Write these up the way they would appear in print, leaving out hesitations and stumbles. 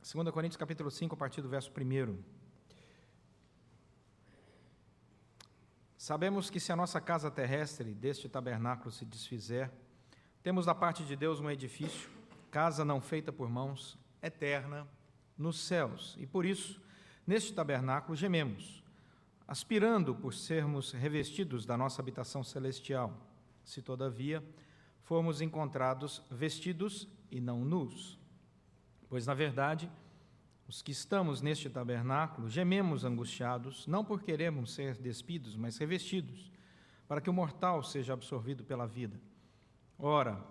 2 Coríntios capítulo 5, a partir do verso 1. Sabemos que se a nossa casa terrestre deste tabernáculo se desfizer, temos da parte de Deus um edifício, casa não feita por mãos, eterna, nos céus. E por isso, neste tabernáculo gememos, aspirando por sermos revestidos da nossa habitação celestial, se todavia formos encontrados vestidos e não nus. Pois, na verdade, os que estamos neste tabernáculo gememos angustiados, não por querermos ser despidos, mas revestidos, para que o mortal seja absorvido pela vida. Ora,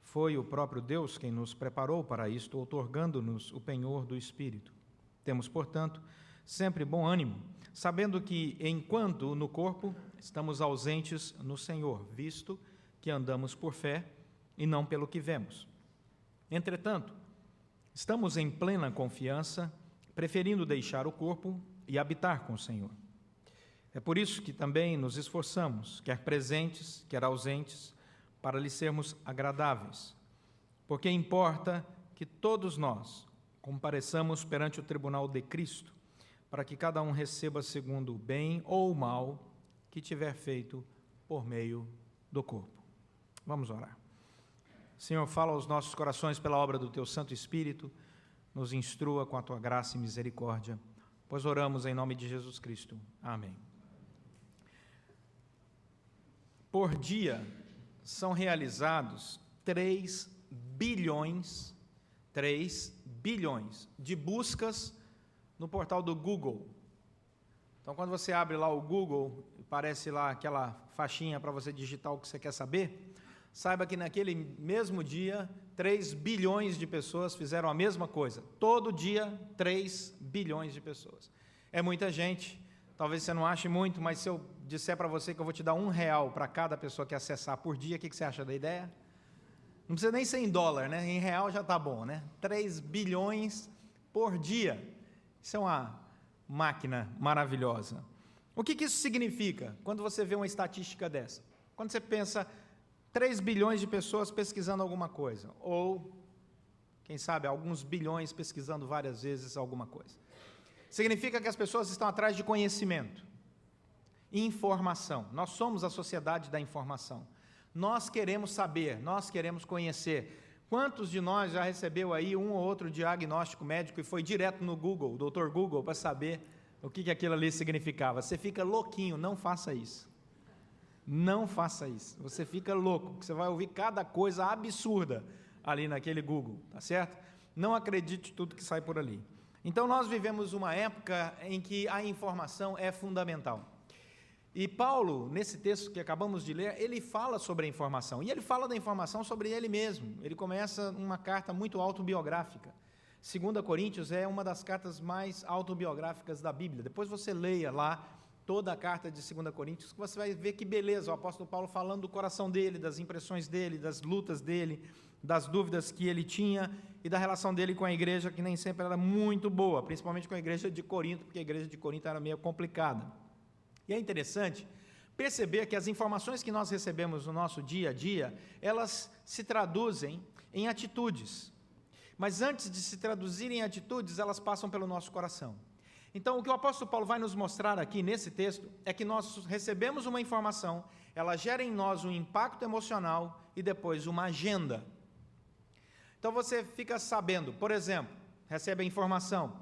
foi o próprio Deus quem nos preparou para isto, outorgando-nos o penhor do Espírito. Temos, portanto, sempre bom ânimo, sabendo que, enquanto no corpo, estamos ausentes no Senhor, visto que andamos por fé e não pelo que vemos. Entretanto, estamos em plena confiança, preferindo deixar o corpo e habitar com o Senhor. É por isso que também nos esforçamos, quer presentes, quer ausentes, para lhe sermos agradáveis, porque importa que todos nós compareçamos perante o tribunal de Cristo, para que cada um receba segundo o bem ou o mal que tiver feito por meio do corpo. Vamos orar. Senhor, fala aos nossos corações pela obra do Teu Santo Espírito, nos instrua com a Tua graça e misericórdia, pois oramos em nome de Jesus Cristo. Amém. Por dia são realizados 3 bilhões de buscas no portal do Google. Então, quando você abre lá o Google, aparece lá aquela faixinha para você digitar o que você quer saber, saiba que naquele mesmo dia, 3 bilhões de pessoas fizeram a mesma coisa. Todo dia, 3 bilhões de pessoas. É muita gente, talvez você não ache muito, mas se eu disser para você que eu vou te dar R$1 para cada pessoa que acessar por dia, o que você acha da ideia? Não precisa nem ser em dólar, né? Em real já está bom, né? 3 bilhões por dia. Isso é uma máquina maravilhosa. O que isso significa quando você vê uma estatística dessa? Quando você pensa 3 bilhões de pessoas pesquisando alguma coisa, ou, quem sabe, alguns bilhões pesquisando várias vezes alguma coisa. Significa que as pessoas estão atrás de conhecimento, informação. Nós somos a sociedade da informação. Nós queremos saber, nós queremos conhecer. Quantos de nós já recebeu aí um ou outro diagnóstico médico e foi direto no Google, o Dr. Google, para saber o que aquilo ali significava? Você fica louquinho, não faça isso. Não faça isso, você fica louco, porque você vai ouvir cada coisa absurda ali naquele Google, tá certo? Não acredite em tudo que sai por ali. Então, nós vivemos uma época em que a informação é fundamental. E Paulo, nesse texto que acabamos de ler, ele fala sobre a informação, e ele fala da informação sobre ele mesmo. Ele começa uma carta muito autobiográfica. 2 Coríntios é uma das cartas mais autobiográficas da Bíblia. Depois você leia lá toda a carta de 2 Coríntios, que você vai ver que beleza, o apóstolo Paulo falando do coração dele, das impressões dele, das lutas dele, das dúvidas que ele tinha e da relação dele com a igreja, que nem sempre era muito boa, principalmente com a igreja de Corinto, porque a igreja de Corinto era meio complicada. E é interessante perceber que as informações que nós recebemos no nosso dia a dia, elas se traduzem em atitudes. Mas antes de se traduzirem em atitudes, elas passam pelo nosso coração. Então, o que o apóstolo Paulo vai nos mostrar aqui nesse texto é que nós recebemos uma informação, ela gera em nós um impacto emocional e depois uma agenda. Então, você fica sabendo, por exemplo, recebe a informação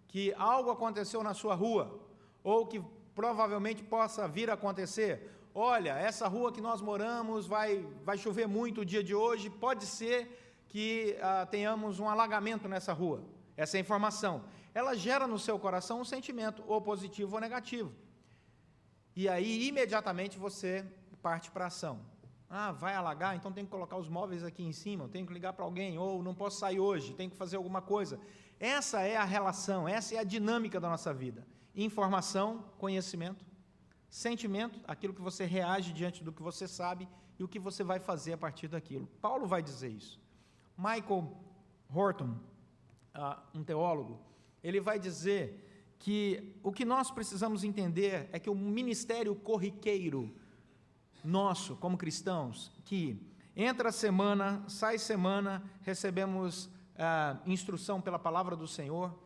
que algo aconteceu na sua rua, ou que provavelmente possa vir a acontecer. Olha, essa rua que nós moramos vai chover muito o dia de hoje, pode ser que tenhamos um alagamento nessa rua. Essa é a informação. Ela gera no seu coração um sentimento, ou positivo ou negativo. E aí, imediatamente, você parte para a ação. Vai alagar, então tenho que colocar os móveis aqui em cima, tenho que ligar para alguém, ou não posso sair hoje, tenho que fazer alguma coisa. Essa é a relação, essa é a dinâmica da nossa vida. Informação, conhecimento, sentimento, aquilo que você reage diante do que você sabe e o que você vai fazer a partir daquilo. Paulo vai dizer isso. Michael Horton, um teólogo, ele vai dizer que o que nós precisamos entender é que o ministério corriqueiro nosso, como cristãos, que entra semana, sai semana, recebemos instrução pela palavra do Senhor,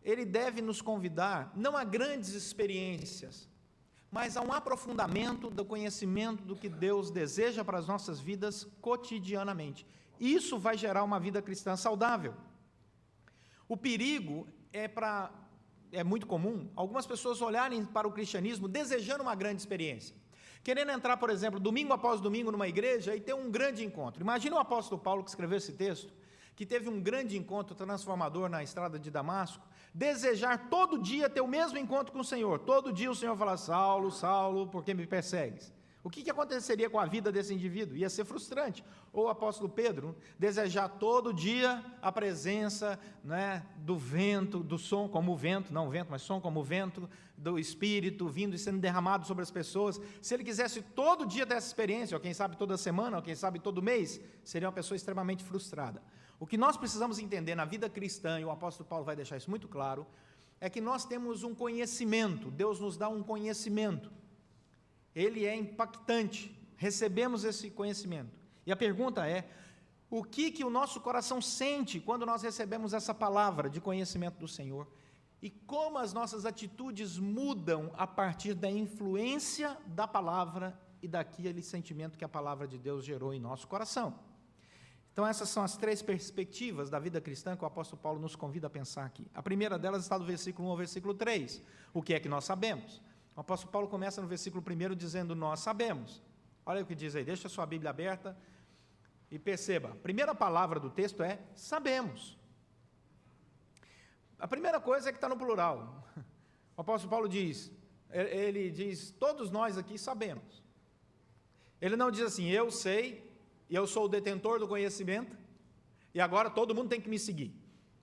ele deve nos convidar não a grandes experiências, mas a um aprofundamento do conhecimento do que Deus deseja para as nossas vidas cotidianamente. Isso vai gerar uma vida cristã saudável. O perigo é muito comum algumas pessoas olharem para o cristianismo desejando uma grande experiência, querendo entrar, por exemplo, domingo após domingo numa igreja e ter um grande encontro. Imagina o apóstolo Paulo, que escreveu esse texto, que teve um grande encontro transformador na estrada de Damasco, desejar todo dia ter o mesmo encontro com o Senhor. Todo dia o Senhor fala: Saulo, Saulo, por que me persegues? O que aconteceria com a vida desse indivíduo? Ia ser frustrante. Ou o apóstolo Pedro, desejar todo dia a presença, né, do vento, do som como o vento, não o vento, mas som como o vento, do Espírito vindo e sendo derramado sobre as pessoas. Se ele quisesse todo dia ter essa experiência, ou quem sabe toda semana, ou quem sabe todo mês, seria uma pessoa extremamente frustrada. O que nós precisamos entender na vida cristã, e o apóstolo Paulo vai deixar isso muito claro, é que nós temos um conhecimento, Deus nos dá um conhecimento. Ele é impactante, recebemos esse conhecimento. E a pergunta é: o que o nosso coração sente quando nós recebemos essa palavra de conhecimento do Senhor? E como as nossas atitudes mudam a partir da influência da palavra e daquele sentimento que a palavra de Deus gerou em nosso coração? Então, essas são as 3 perspectivas da vida cristã que o apóstolo Paulo nos convida a pensar aqui. A primeira delas está do versículo 1 ao versículo 3. O que é que nós sabemos? O apóstolo Paulo começa no versículo 1 dizendo: nós sabemos. Olha o que diz aí, deixa a sua Bíblia aberta e perceba. A primeira palavra do texto é sabemos. A primeira coisa é que está no plural. O apóstolo Paulo diz, ele diz: todos nós aqui sabemos. Ele não diz assim: eu sei, e eu sou o detentor do conhecimento, e agora todo mundo tem que me seguir,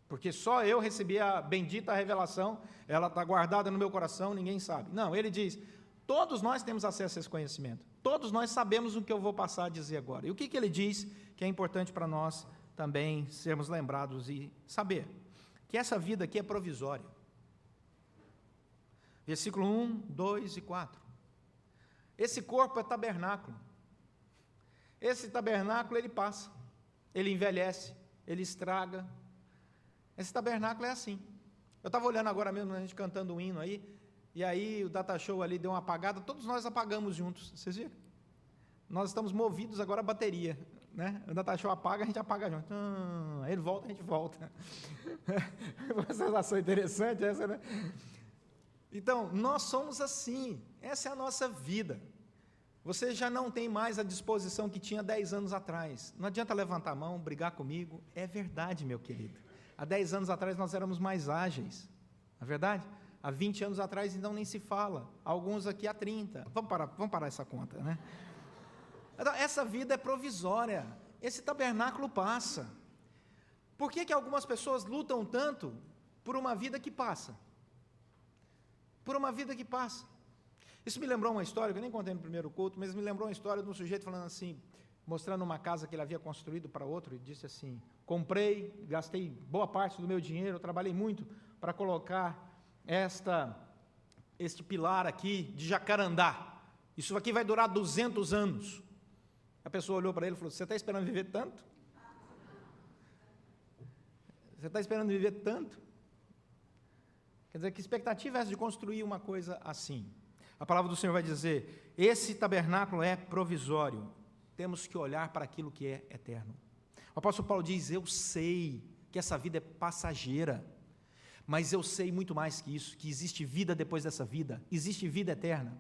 porque só eu recebi a bendita revelação, ela está guardada no meu coração, ninguém sabe. Não, ele diz: todos nós temos acesso a esse conhecimento, todos nós sabemos o que eu vou passar a dizer agora. E o que ele diz que é importante para nós também sermos lembrados e saber? Que essa vida aqui é provisória. Versículo 1, 2 e 4. Esse corpo é tabernáculo. Esse tabernáculo, ele passa, ele envelhece, ele estraga. Esse tabernáculo é assim. Eu estava olhando agora mesmo, a gente cantando um hino aí, e aí o data show ali deu uma apagada, todos nós apagamos juntos, vocês viram? Nós estamos movidos agora à bateria, né? O data show apaga, a gente apaga junto. Aí ele volta, a gente volta. Uma sensação interessante essa, né? Então, nós somos assim, essa é a nossa vida. Você já não tem mais a disposição que tinha 10 anos atrás. Não adianta levantar a mão, brigar comigo. É verdade, meu querido. Há 10 anos atrás nós éramos mais ágeis. Não é verdade? Há 20 anos atrás, então, nem se fala. Alguns aqui há 30. Vamos parar essa conta, né? Então, essa vida é provisória. Esse tabernáculo passa. Por que algumas pessoas lutam tanto por uma vida que passa? Por uma vida que passa. Isso me lembrou uma história, que eu nem contei no primeiro culto, mas me lembrou uma história de um sujeito falando assim, mostrando uma casa que ele havia construído para outro, e disse assim: comprei, gastei boa parte do meu dinheiro, trabalhei muito para colocar este pilar aqui de jacarandá. Isso aqui vai durar 200 anos. A pessoa olhou para ele e falou: você está esperando viver tanto? Você está esperando viver tanto? Quer dizer, que expectativa é essa de construir uma coisa assim? A palavra do Senhor vai dizer: esse tabernáculo é provisório, temos que olhar para aquilo que é eterno. O apóstolo Paulo diz: eu sei que essa vida é passageira, mas eu sei muito mais que isso, que existe vida depois dessa vida, existe vida eterna.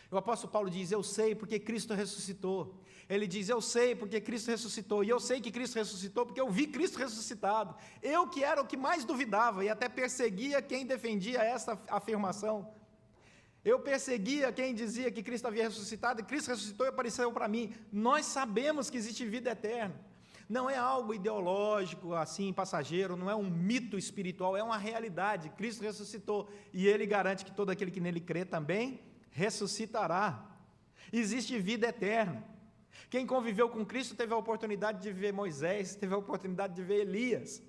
O apóstolo Paulo diz: eu sei porque Cristo ressuscitou. Ele diz: eu sei porque Cristo ressuscitou, e eu sei que Cristo ressuscitou porque eu vi Cristo ressuscitado. Eu que era o que mais duvidava e até perseguia quem defendia essa afirmação. Eu perseguia quem dizia que Cristo havia ressuscitado, e Cristo ressuscitou e apareceu para mim. Nós sabemos que existe vida eterna. Não é algo ideológico, assim, passageiro, não é um mito espiritual, é uma realidade. Cristo ressuscitou, e Ele garante que todo aquele que nele crê também ressuscitará. Existe vida eterna. Quem conviveu com Cristo teve a oportunidade de ver Moisés, teve a oportunidade de ver Elias,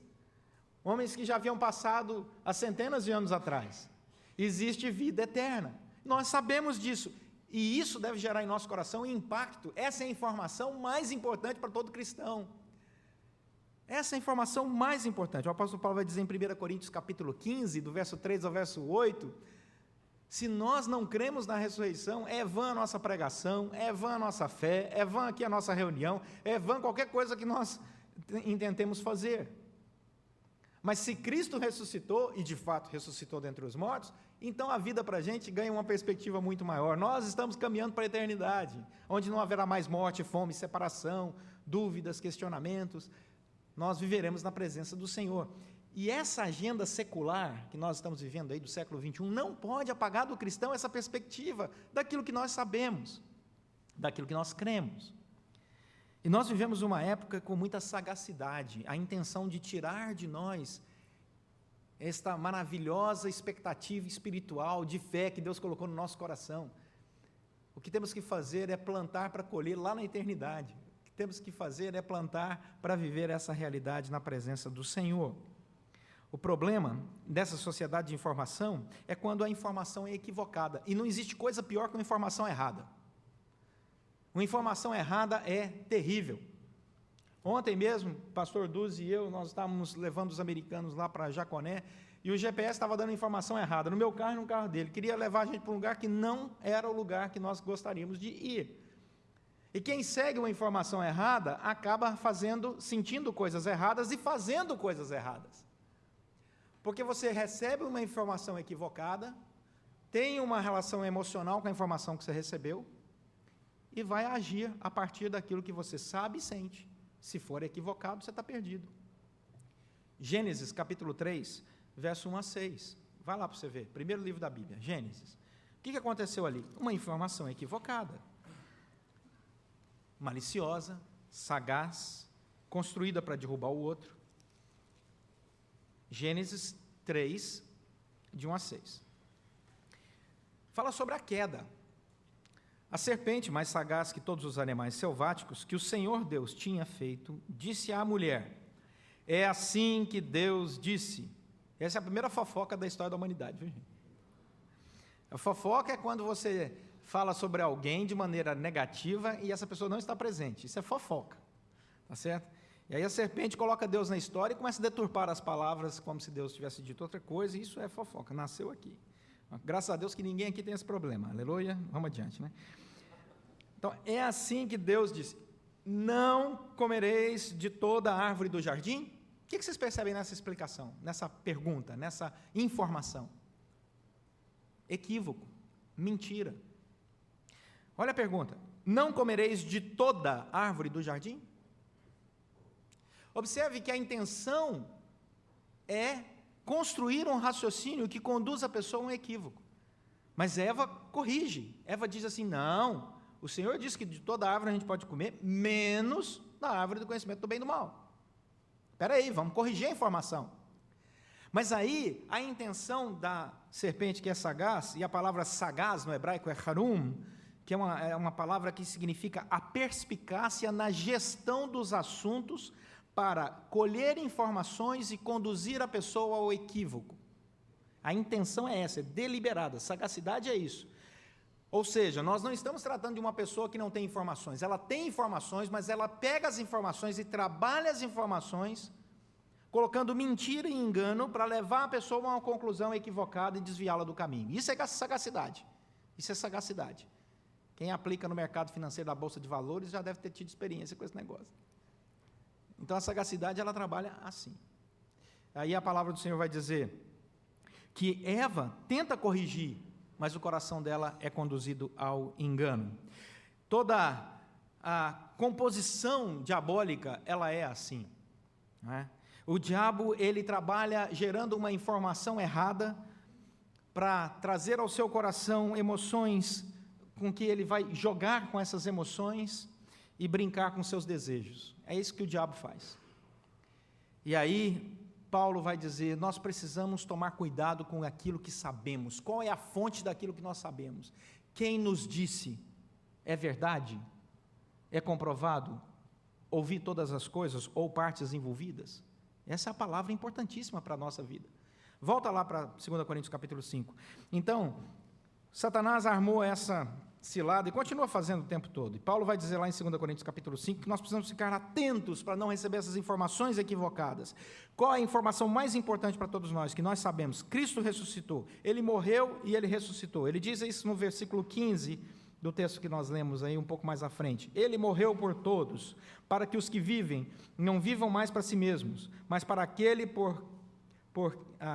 homens que já haviam passado há centenas de anos atrás. Existe vida eterna. Nós sabemos disso, e isso deve gerar em nosso coração um impacto. Essa é a informação mais importante para todo cristão. Essa é a informação mais importante. O apóstolo Paulo vai dizer em 1 Coríntios capítulo 15, do verso 3 ao verso 8, se nós não cremos na ressurreição, é vã a nossa pregação, é vã a nossa fé, é vã aqui a nossa reunião, é vã qualquer coisa que nós intentemos fazer. Mas se Cristo ressuscitou, e de fato ressuscitou dentre os mortos, então a vida para a gente ganha uma perspectiva muito maior. Nós estamos caminhando para a eternidade, onde não haverá mais morte, fome, separação, dúvidas, questionamentos. Nós viveremos na presença do Senhor. E essa agenda secular que nós estamos vivendo aí do século XXI não pode apagar do cristão essa perspectiva daquilo que nós sabemos, daquilo que nós cremos. E nós vivemos uma época com muita sagacidade, a intenção de tirar de nós esta maravilhosa expectativa espiritual, de fé que Deus colocou no nosso coração. O que temos que fazer é plantar para colher lá na eternidade. O que temos que fazer é plantar para viver essa realidade na presença do Senhor. O problema dessa sociedade de informação é quando a informação é equivocada. E não existe coisa pior que uma informação errada. Uma informação errada é terrível. Ontem mesmo, pastor Duzi e eu, nós estávamos levando os americanos lá para Jaconé, e o GPS estava dando informação errada, no meu carro e no carro dele. Queria levar a gente para um lugar que não era o lugar que nós gostaríamos de ir. E quem segue uma informação errada, acaba sentindo coisas erradas e fazendo coisas erradas. Porque você recebe uma informação equivocada, tem uma relação emocional com a informação que você recebeu, e vai agir a partir daquilo que você sabe e sente. Se for equivocado, você está perdido. Gênesis, capítulo 3, verso 1 a 6. Vai lá para você ver, primeiro livro da Bíblia, Gênesis. O que aconteceu ali? Uma informação equivocada, maliciosa, sagaz, construída para derrubar o outro. Gênesis 3, de 1 a 6. Fala sobre a queda. A serpente, mais sagaz que todos os animais selváticos que o Senhor Deus tinha feito, disse à mulher: é assim que Deus disse. Essa é a primeira fofoca da história da humanidade, viu, gente? A fofoca é quando você fala sobre alguém de maneira negativa e essa pessoa não está presente. Isso é fofoca, tá certo? E aí a serpente coloca Deus na história e começa a deturpar as palavras como se Deus tivesse dito outra coisa, e isso é fofoca, nasceu aqui. Graças a Deus que ninguém aqui tem esse problema, aleluia, vamos adiante, né? Então, é assim que Deus disse: não comereis de toda a árvore do jardim? O que vocês percebem nessa explicação, nessa pergunta, nessa informação? Equívoco, mentira. Olha a pergunta: não comereis de toda a árvore do jardim? Observe que a intenção é construir um raciocínio que conduz a pessoa a um equívoco. Mas Eva corrige. Eva diz assim: não, o Senhor disse que de toda árvore a gente pode comer, menos da árvore do conhecimento do bem e do mal. Espera aí, vamos corrigir a informação. Mas aí, a intenção da serpente, que é sagaz, e a palavra sagaz no hebraico é harum, que é uma palavra que significa a perspicácia na gestão dos assuntos para colher informações e conduzir a pessoa ao equívoco. A intenção é essa, é deliberada, sagacidade é isso. Ou seja, nós não estamos tratando de uma pessoa que não tem informações, ela tem informações, mas ela pega as informações e trabalha as informações, colocando mentira e engano para levar a pessoa a uma conclusão equivocada e desviá-la do caminho. Isso é sagacidade, isso é sagacidade. Quem aplica no mercado financeiro da Bolsa de Valores já deve ter tido experiência com esse negócio. Então a sagacidade, ela trabalha assim. Aí a palavra do Senhor vai dizer que Eva tenta corrigir, mas o coração dela é conduzido ao engano. Toda a composição diabólica, ela é assim, né? O diabo, ele trabalha gerando uma informação errada para trazer ao seu coração emoções com que ele vai jogar com essas emoções e brincar com seus desejos. É isso que o diabo faz. E aí Paulo vai dizer: nós precisamos tomar cuidado com aquilo que sabemos. Qual é a fonte daquilo que nós sabemos? Quem nos disse? É verdade? É comprovado? Ouvi todas as coisas ou partes envolvidas? Essa é a palavra importantíssima para a nossa vida. Volta lá para 2 Coríntios capítulo 5. Então, Satanás armou essa cilada, e continua fazendo o tempo todo. E Paulo vai dizer lá em 2 Coríntios capítulo 5, que nós precisamos ficar atentos para não receber essas informações equivocadas. Qual é a informação mais importante para todos nós, que nós sabemos? Cristo ressuscitou, Ele morreu e Ele ressuscitou. Ele diz isso no versículo 15 do texto que nós lemos aí um pouco mais à frente. Ele morreu por todos, para que os que vivem não vivam mais para si mesmos, mas para aquele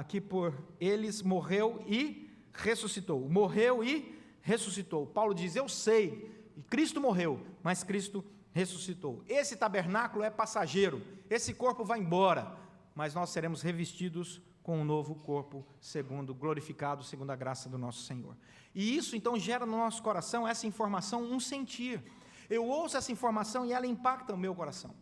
que por eles morreu e ressuscitou. Morreu e ressuscitou. Paulo diz, eu sei, Cristo morreu, mas Cristo ressuscitou. Esse tabernáculo é passageiro, esse corpo vai embora, mas nós seremos revestidos com um novo corpo, glorificado, segundo a graça do nosso Senhor. E isso, então, gera no nosso coração, essa informação, um sentir. Eu ouço essa informação e ela impacta o meu coração.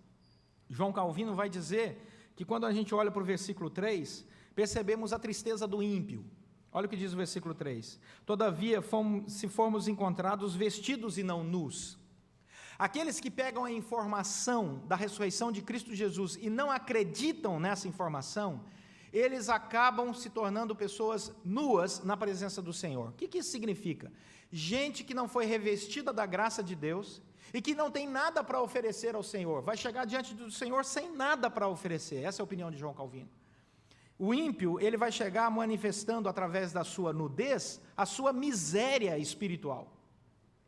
João Calvino vai dizer que quando a gente olha para o versículo 3, percebemos a tristeza do ímpio. Olha o que diz o versículo 3. Todavia, se formos encontrados vestidos e não nus. Aqueles que pegam a informação da ressurreição de Cristo Jesus e não acreditam nessa informação, eles acabam se tornando pessoas nuas na presença do Senhor. O que isso significa? Gente que não foi revestida da graça de Deus e que não tem nada para oferecer ao Senhor, vai chegar diante do Senhor sem nada para oferecer. Essa é a opinião de João Calvino. O ímpio, ele vai chegar manifestando através da sua nudez a sua miséria espiritual.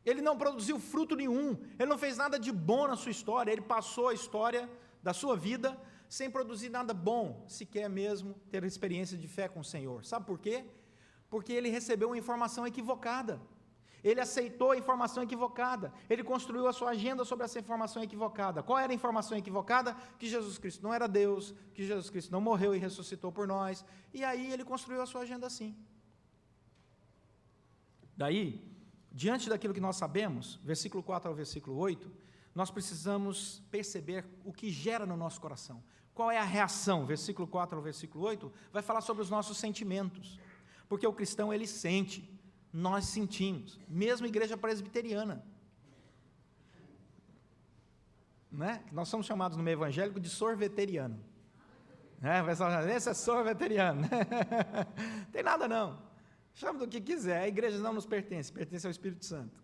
Ele não produziu fruto nenhum, ele não fez nada de bom na sua história, ele passou a história da sua vida sem produzir nada bom, sequer mesmo ter experiência de fé com o Senhor. Sabe por quê? Porque ele recebeu uma informação equivocada. Ele aceitou a informação equivocada, ele construiu a sua agenda sobre essa informação equivocada. Qual era a informação equivocada? Que Jesus Cristo não era Deus, que Jesus Cristo não morreu e ressuscitou por nós, e aí ele construiu a sua agenda assim. Daí, diante daquilo que nós sabemos, versículo 4 ao versículo 8, nós precisamos perceber o que gera no nosso coração. Qual é a reação? Versículo 4 ao versículo 8, vai falar sobre os nossos sentimentos, porque o cristão, ele sente. Nós sentimos, mesmo igreja presbiteriana, né? Nós somos chamados no meio evangélico de sorveteriano, né? Esse é sorveteriano, tem nada não, chama do que quiser, a igreja não nos pertence, pertence ao Espírito Santo.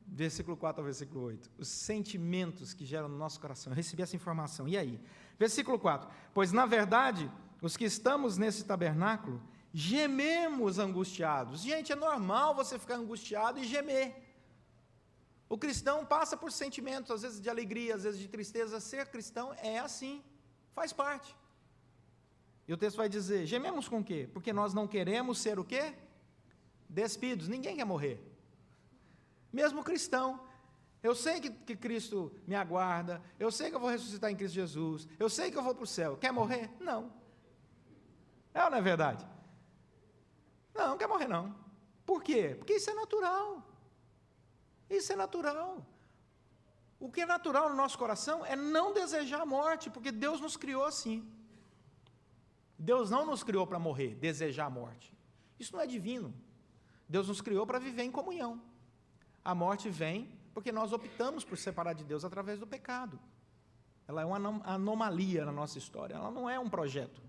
Versículo 4 ao versículo 8, os sentimentos que geram no nosso coração, eu recebi essa informação, e aí? Versículo 4, pois na verdade, os que estamos nesse tabernáculo, gememos angustiados. Gente, é normal você ficar angustiado e gemer. O cristão passa por sentimentos, às vezes de alegria, às vezes de tristeza. Ser cristão é assim, faz parte. E o texto vai dizer, gememos com o quê? Porque nós não queremos ser o quê? Despidos. Ninguém quer morrer. Mesmo cristão. Eu sei que Cristo me aguarda, eu sei que eu vou ressuscitar em Cristo Jesus, eu sei que eu vou para o céu. Quer morrer? Não. É ou não é verdade? Não quer morrer não. Por quê? Porque isso é natural. Isso é natural. O que é natural no nosso coração é não desejar a morte, porque Deus nos criou assim. Deus não nos criou para morrer, desejar a morte. Isso não é divino. Deus nos criou para viver em comunhão. A morte vem porque nós optamos por separar de Deus através do pecado. Ela é uma anomalia na nossa história, ela não é um projeto.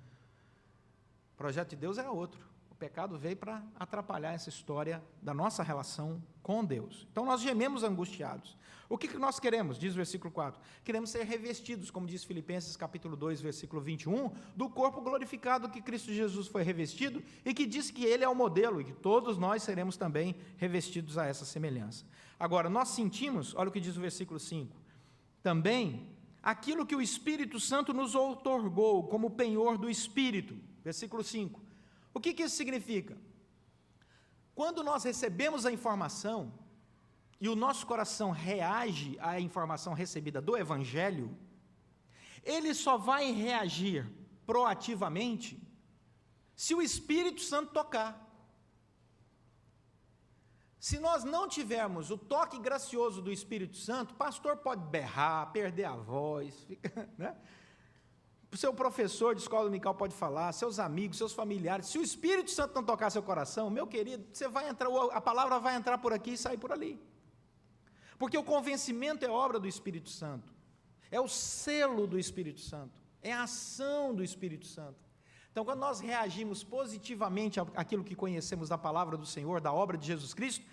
O projeto de Deus é outro. O pecado veio para atrapalhar essa história da nossa relação com Deus. Então nós gememos angustiados. O que nós queremos? Diz o versículo 4. Queremos ser revestidos, como diz Filipenses capítulo 2, versículo 21, do corpo glorificado que Cristo Jesus foi revestido e que diz que Ele é o modelo e que todos nós seremos também revestidos a essa semelhança. Agora, nós sentimos, olha o que diz o versículo 5, também aquilo que o Espírito Santo nos outorgou como penhor do Espírito. Versículo 5. O que isso significa? Quando nós recebemos a informação e o nosso coração reage à informação recebida do Evangelho, ele só vai reagir proativamente se o Espírito Santo tocar. Se nós não tivermos o toque gracioso do Espírito Santo, o pastor pode berrar, perder a voz, né? O seu professor de escola dominical pode falar, seus amigos, seus familiares. Se o Espírito Santo não tocar seu coração, meu querido, você vai entrar, a palavra vai entrar por aqui e sair por ali. Porque o convencimento é obra do Espírito Santo. É o selo do Espírito Santo. É a ação do Espírito Santo. Então, quando nós reagimos positivamente àquilo que conhecemos da palavra do Senhor, da obra de Jesus Cristo,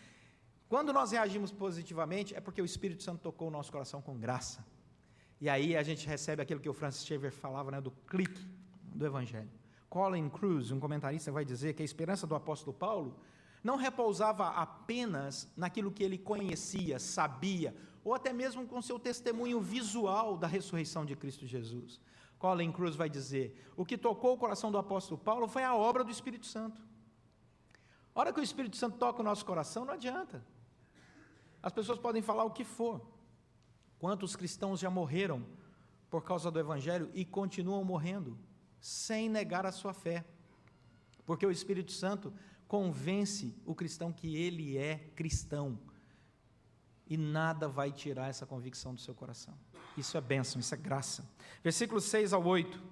Quando nós reagimos positivamente, é porque o Espírito Santo tocou o nosso coração com graça. E aí a gente recebe aquilo que o Francis Schaeffer falava, né, do clique do Evangelho. Colin Kruse, um comentarista, vai dizer que a esperança do apóstolo Paulo não repousava apenas naquilo que ele conhecia, sabia, ou até mesmo com seu testemunho visual da ressurreição de Cristo Jesus. Colin Kruse vai dizer, o que tocou o coração do apóstolo Paulo foi a obra do Espírito Santo. A hora que o Espírito Santo toca o nosso coração, não adianta. As pessoas podem falar o que for. Quantos cristãos já morreram por causa do Evangelho e continuam morrendo, sem negar a sua fé? Porque o Espírito Santo convence o cristão que ele é cristão. E nada vai tirar essa convicção do seu coração. Isso é bênção, isso é graça. Versículos 6 ao 8.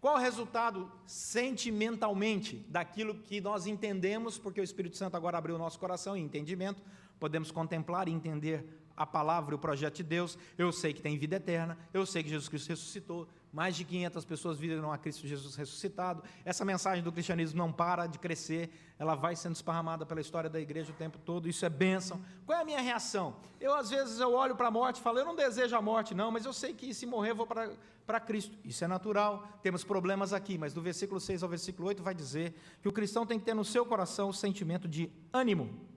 Qual o resultado sentimentalmente daquilo que nós entendemos, porque o Espírito Santo agora abriu o nosso coração em entendimento, podemos contemplar e entender a palavra e o projeto de Deus. Eu sei que tem vida eterna, eu sei que Jesus Cristo ressuscitou, mais de 500 pessoas viram a Cristo Jesus ressuscitado. Essa mensagem do cristianismo não para de crescer, ela vai sendo esparramada pela história da igreja o tempo todo, isso é bênção. Qual é a minha reação? Às vezes eu olho para a morte e falo, eu não desejo a morte não, mas eu sei que se morrer eu vou para Cristo. Isso é natural, temos problemas aqui, mas do versículo 6 ao versículo 8 vai dizer que o cristão tem que ter no seu coração o sentimento de ânimo.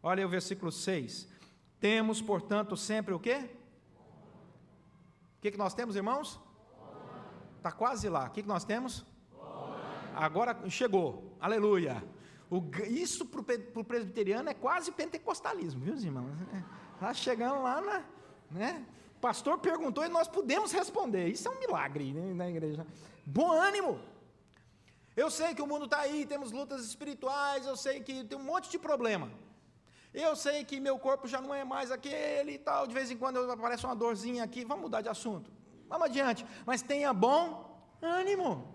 Olha aí o versículo 6. Temos, portanto, sempre o quê? O que nós temos, irmãos? Está quase lá. O que nós temos? Agora chegou. Aleluia. Isso para o presbiteriano é quase pentecostalismo, viu, irmãos? Está chegando lá, né? O pastor perguntou e nós podemos responder. Isso é um milagre, né, na igreja. Bom ânimo. Eu sei que o mundo está aí, temos lutas espirituais, eu sei que tem um monte de problema. Eu sei que meu corpo já não é mais aquele e tal, de vez em quando aparece uma dorzinha aqui, vamos mudar de assunto, vamos adiante, mas tenha bom ânimo,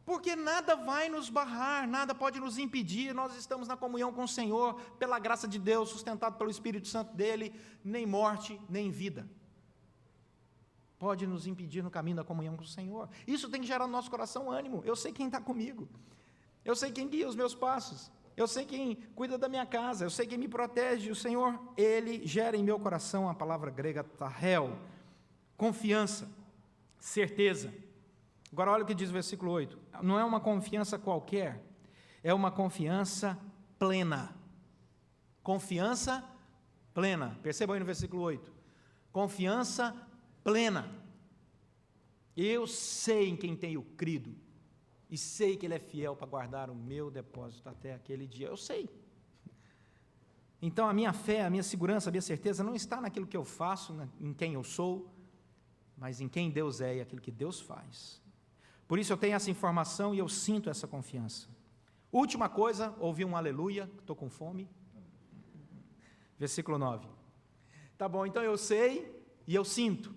porque nada vai nos barrar, nada pode nos impedir, nós estamos na comunhão com o Senhor, pela graça de Deus, sustentado pelo Espírito Santo dele, nem morte, nem vida pode nos impedir no caminho da comunhão com o Senhor. Isso tem que gerar no nosso coração ânimo. Eu sei quem está comigo, eu sei quem guia os meus passos, eu sei quem cuida da minha casa, eu sei quem me protege, o Senhor, Ele gera em meu coração a palavra grega tahel, confiança, certeza. Agora olha o que diz o versículo 8, não é uma confiança qualquer, é uma confiança plena. Confiança plena, percebam aí no versículo 8, confiança plena. Eu sei em quem tenho crido, e sei que Ele é fiel para guardar o meu depósito até aquele dia, eu sei. Então a minha fé, a minha segurança, a minha certeza não está naquilo que eu faço, em quem eu sou, mas em quem Deus é e aquilo que Deus faz. Por isso eu tenho essa informação e eu sinto essa confiança. Última coisa, ouvi um aleluia, estou com fome. Versículo 9. Tá bom, então eu sei e eu sinto.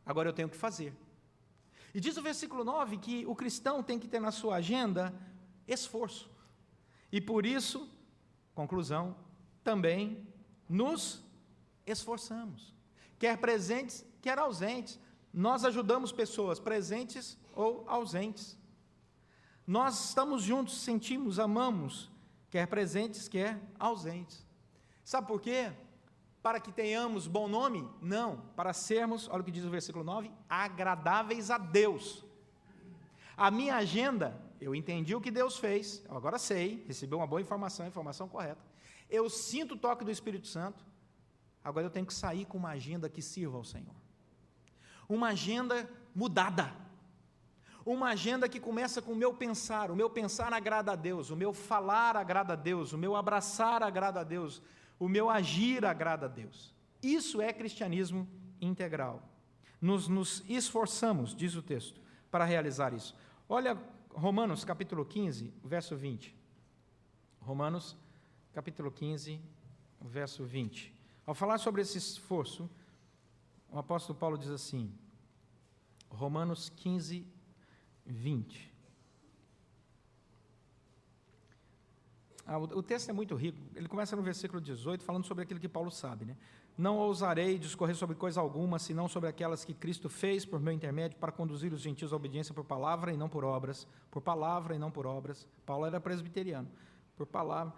Agora eu tenho que fazer. E diz o versículo 9 que o cristão tem que ter na sua agenda esforço. E por isso, conclusão, também nos esforçamos. Quer presentes, quer ausentes. Nós ajudamos pessoas presentes ou ausentes. Nós estamos juntos, sentimos, amamos, quer presentes, quer ausentes. Sabe por quê? Para que tenhamos bom nome? Não, para sermos, olha o que diz o versículo 9, agradáveis a Deus. A minha agenda, eu entendi o que Deus fez, eu agora sei, recebi uma boa informação, a informação correta. Eu sinto o toque do Espírito Santo, agora eu tenho que sair com uma agenda que sirva ao Senhor. Uma agenda mudada. Uma agenda que começa com o meu pensar agrada a Deus, o meu falar agrada a Deus, o meu abraçar agrada a Deus, o meu agir agrada a Deus. Isso é cristianismo integral. Nos esforçamos, diz o texto, para realizar isso. Olha Romanos capítulo 15, verso 20. Romanos capítulo 15, verso 20. Ao falar sobre esse esforço, o apóstolo Paulo diz assim, Romanos 15, 20. O texto é muito rico, ele começa no versículo 18, falando sobre aquilo que Paulo sabe, né? Não ousarei discorrer sobre coisa alguma, senão sobre aquelas que Cristo fez por meu intermédio para conduzir os gentios à obediência por palavra e não por obras, por palavra e não por obras. Paulo era presbiteriano. por palavra,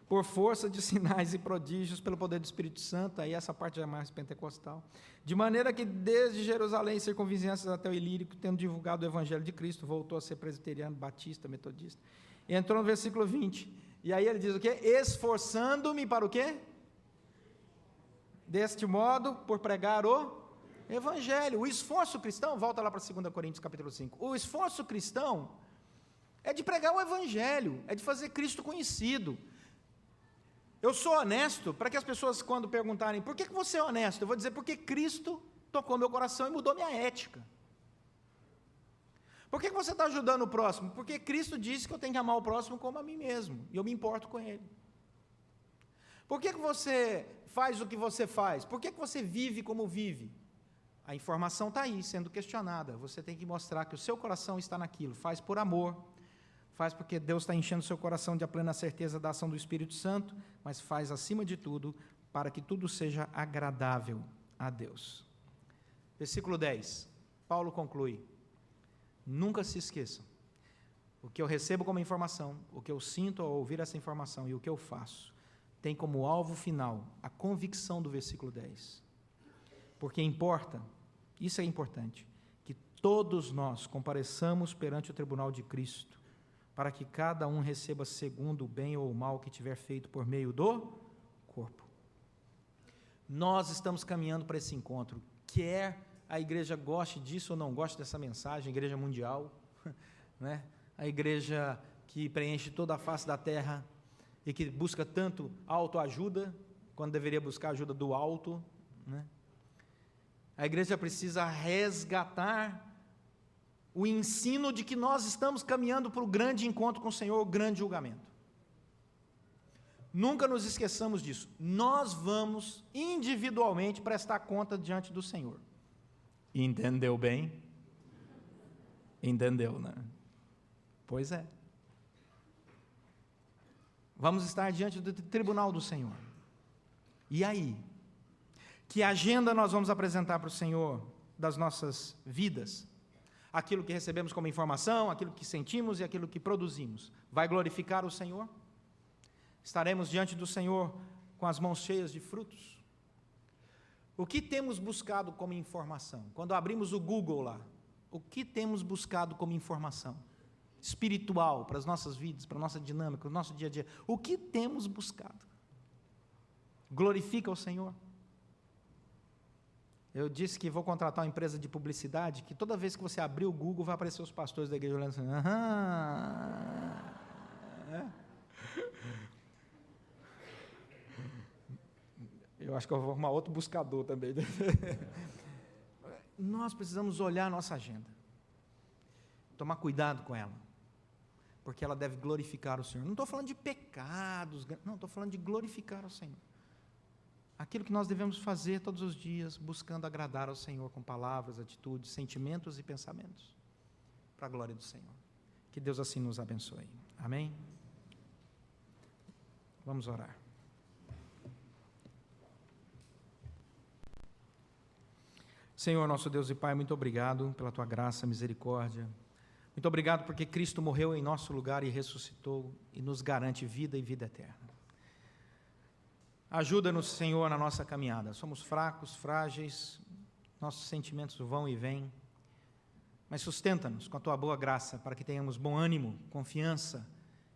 por força de sinais e prodígios, pelo poder do Espírito Santo, aí essa parte já é mais pentecostal, de maneira que desde Jerusalém, circunvizinhanças até o Ilírico, tendo divulgado o Evangelho de Cristo, voltou a ser presbiteriano, batista, metodista. Entrou no versículo 20, e aí ele diz o quê? Esforçando-me para o quê? Deste modo, por pregar o Evangelho. O esforço cristão, volta lá para 2 Coríntios capítulo 5, o esforço cristão é de pregar o Evangelho, é de fazer Cristo conhecido. Eu sou honesto, para que as pessoas quando perguntarem, por que você é honesto? Eu vou dizer, porque Cristo tocou meu coração e mudou minha ética. Por que você está ajudando o próximo? Porque Cristo disse que eu tenho que amar o próximo como a mim mesmo, e eu me importo com ele. Por que você faz o que você faz? Por que você vive como vive? A informação está aí, sendo questionada, você tem que mostrar que o seu coração está naquilo, faz por amor, faz porque Deus está enchendo o seu coração de a plena certeza da ação do Espírito Santo, mas faz acima de tudo, para que tudo seja agradável a Deus. Versículo 10, Paulo conclui, nunca se esqueçam, o que eu recebo como informação, o que eu sinto ao ouvir essa informação e o que eu faço, tem como alvo final a convicção do versículo 10, porque importa, isso é importante, que todos nós compareçamos perante o tribunal de Cristo, para que cada um receba segundo o bem ou o mal que tiver feito por meio do corpo. Nós estamos caminhando para esse encontro, quer a igreja goste disso ou não goste dessa mensagem, a igreja mundial, né? A igreja que preenche toda a face da terra e que busca tanto autoajuda, quando deveria buscar a ajuda do alto, né? A igreja precisa resgatar o ensino de que nós estamos caminhando para o grande encontro com o Senhor, o grande julgamento. Nunca nos esqueçamos disso. Nós vamos individualmente prestar conta diante do Senhor. Entendeu bem? Entendeu, né? Pois é. Vamos estar diante do tribunal do Senhor. E aí? Que agenda nós vamos apresentar para o Senhor das nossas vidas? Aquilo que recebemos como informação, aquilo que sentimos e aquilo que produzimos, vai glorificar o Senhor? Estaremos diante do Senhor com as mãos cheias de frutos? O que temos buscado como informação? Quando abrimos o Google lá, o que temos buscado como informação espiritual para as nossas vidas, para a nossa dinâmica, para o nosso dia a dia? O que temos buscado? Glorifica o Senhor? Eu disse que vou contratar uma empresa de publicidade, que toda vez que você abrir o Google, vai aparecer os pastores da igreja olhando assim, Eu acho que eu vou arrumar outro buscador também. Nós precisamos olhar a nossa agenda, tomar cuidado com ela, porque ela deve glorificar o Senhor. Não estou falando de pecados, não, estou falando de glorificar o Senhor. Aquilo que nós devemos fazer todos os dias, buscando agradar ao Senhor com palavras, atitudes, sentimentos e pensamentos, para a glória do Senhor. Que Deus assim nos abençoe. Amém? Vamos orar. Senhor, nosso Deus e Pai, muito obrigado pela Tua graça, misericórdia. Muito obrigado porque Cristo morreu em nosso lugar e ressuscitou e nos garante vida e vida eterna. Ajuda-nos, Senhor, na nossa caminhada. Somos fracos, frágeis, nossos sentimentos vão e vêm, mas sustenta-nos com a Tua boa graça para que tenhamos bom ânimo, confiança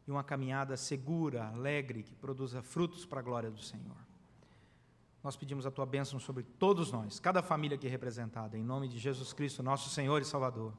e uma caminhada segura, alegre, que produza frutos para a glória do Senhor. Nós pedimos a Tua bênção sobre todos nós, cada família aqui representada, em nome de Jesus Cristo, nosso Senhor e Salvador.